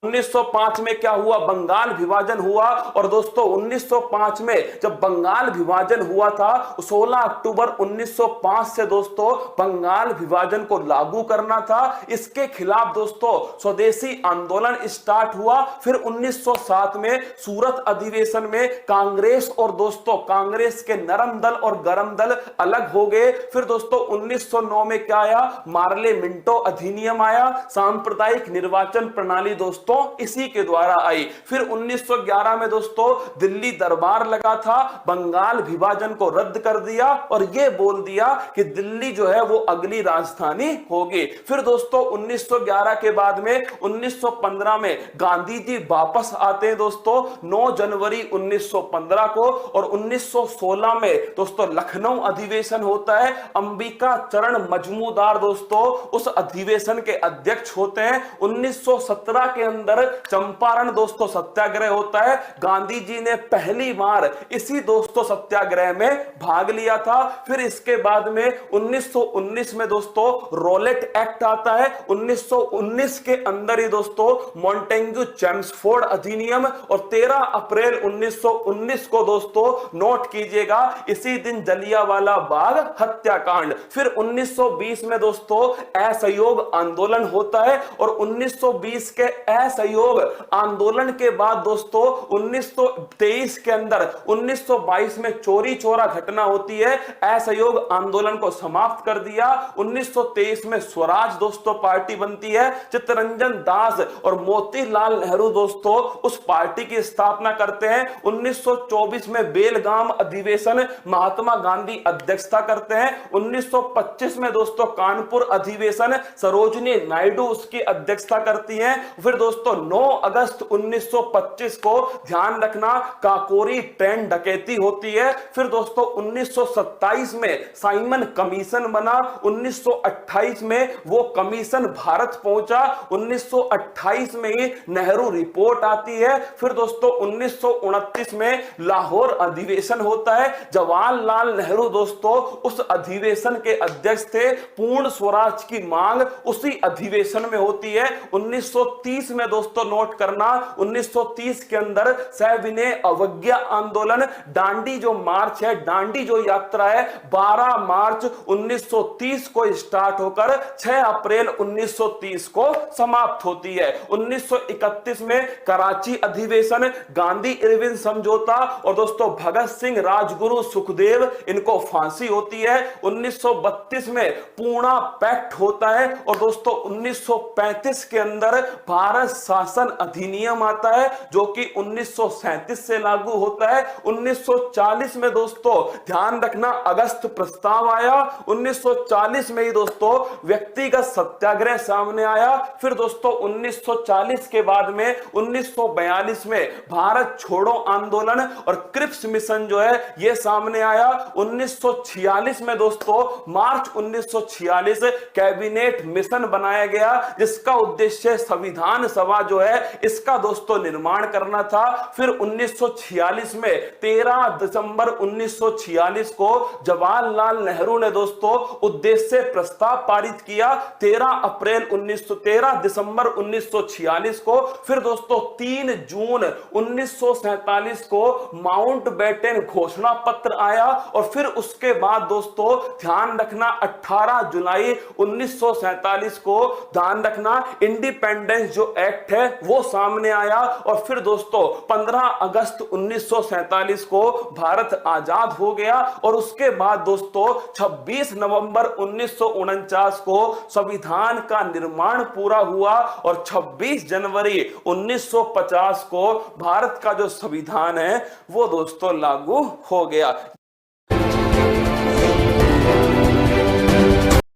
1905 में क्या हुआ, बंगाल विभाजन हुआ। और दोस्तों 1905 में जब बंगाल विभाजन हुआ था, 16 अक्टूबर 1905 से दोस्तों बंगाल विभाजन को लागू करना था। इसके खिलाफ दोस्तों स्वदेशी आंदोलन स्टार्ट हुआ। फिर 1907 में सूरत अधिवेशन में कांग्रेस और दोस्तों कांग्रेस के नरम दल और गरम दल अलग हो गए। फिर दोस्तों 1909 में क्या आया, मार्ले मिंटो अधिनियम आया। सांप्रदायिक निर्वाचन प्रणाली दोस्तों इसी के द्वारा आई। फिर 1911 में दोस्तों दिल्ली दरबार लगा था, बंगाल विभाजन को रद्द कर दिया और यह बोल दिया कि दिल्ली जो है वो अगली राजधानी होगी। फिर दोस्तों 1911 के बाद में 1915 में गांधी जी वापस आते हैं दोस्तों 9 जनवरी 1915 को। और 1916 में दोस्तों लखनऊ अधिवेशन होता है। अंबिका चरण मजमूदार दोस्तों उस अधिवेशन के अध्यक्ष होते हैं। 1917 के अंदर चंपारण दोस्तों सत्याग्रह होता है। गांधी जी ने पहली बार इसी दोस्तों सत्याग्रह में भाग लिया था। फिर इसके बाद में 1919 में दोस्तों रोलेट एक्ट आता है। 1919 के अंदर ही दोस्तों मॉन्टेग्यू चेम्सफोर्ड अधिनियम। और 13 अप्रैल 1919 को दोस्तों नोट कीजिएगा, इसी दिन जलियांवाला बाग हत्याकांड। फिर 1920 में दोस्तों असहयोग आंदोलन होता है। और 1920 के असहयोग आंदोलन के बाद दोस्तों 1923 के अंदर 1922 में चोरी चोरा घटना होती है। असहयोग आंदोलन को समाप्त कर दिया। 1923 में स्वराज दोस्तों पार्टी बनती है। चित्तरंजन दास और मोतीलाल नेहरू दोस्तों उस पार्टी की स्थापना करते हैं। 1924 में बेलगाम अधिवेशन महात्मा गांधी अध्यक्षता करते हैं। 1925 में दोस्तों कानपुर अधिवेशन सरोजिनी नायडू उसकी अध्यक्षता करती हैं। फिर दोस्तों 9 अगस्त 1925 को ध्यान रखना काकोरी ट्रेन डकैती होती है। फिर दोस्तों 1927 में साइमन कमीशन बना। 1928 में वो कमीशन भारत पहुंचा। 1928 में ही नेहरू रिपोर्ट आती है। फिर दोस्तों 1929 में लाहौर अधिवेशन होता है। जवाहरलाल नेहरू दोस्तों उस अधिवेशन के अध्यक्ष थे। पूर्ण स्वराज की मांग उसी अधिवेशन में होती है। 1930 में दोस्तों नोट करना, 1930 के अंदर सविनय अवज्ञा आंदोलन, दांडी जो मार्च है, दांडी जो यात्रा है 12 मार्च 1930 को स्टार्ट होकर 6 अप्रैल 1930 को समाप्त होती है। 1931 में कराची अधिवेशन, गांधी इरविन समझौता और दोस्तों भगत सिंह, राजगुरु, सुखदेव इनको फांसी होती है। 1932 में पूना पैक्ट होता है। और दोस्तों 1935 के अंदर भारत शासन अधिनियम आता है जो कि 1937 से लागू होता है। 1940 में दोस्तों ध्यान रखना अगस्त प्रस्ताव आया। 1940 में ही दोस्तों व्यक्तिगत सत्याग्रह सामने आया। फिर दोस्तों 1940 के बाद में 1942 में भारत छोड़ो आंदोलन और क्रिप्स मिशन जो है यह सामने आया। 1946 में दोस्तों मार्च 1946 कैबिनेट मिशन बनाया गया जिसका उद्देश्य संविधान सभा जो है इसका दोस्तों निर्माण करना था। फिर 1946 में 13 दिसंबर 1946 को जवाहरलाल नेहरू ने दोस्तों उद्देश्य प्रस्ताव पारित किया। 13 दिसंबर 1946 को। फिर दोस्तों 3 जून 1947 को माउंटबेटन घोषणा पत्र आया। और फिर उसके बाद दोस्तों ध्यान रखना 18 जुलाई 1947 को ध्यान रखना इंडिपेंडेंस जो एक्ट है वो सामने आया। और फिर दोस्तों 15 अगस्त 1947 को भारत आजाद हो गया। और उसके बाद दोस्तों 26 नवंबर 1949 को संविधान का निर्माण पूरा हुआ। और 26 जनवरी 1950 को भारत का जो संविधान है वो दोस्तों लागू हो गया।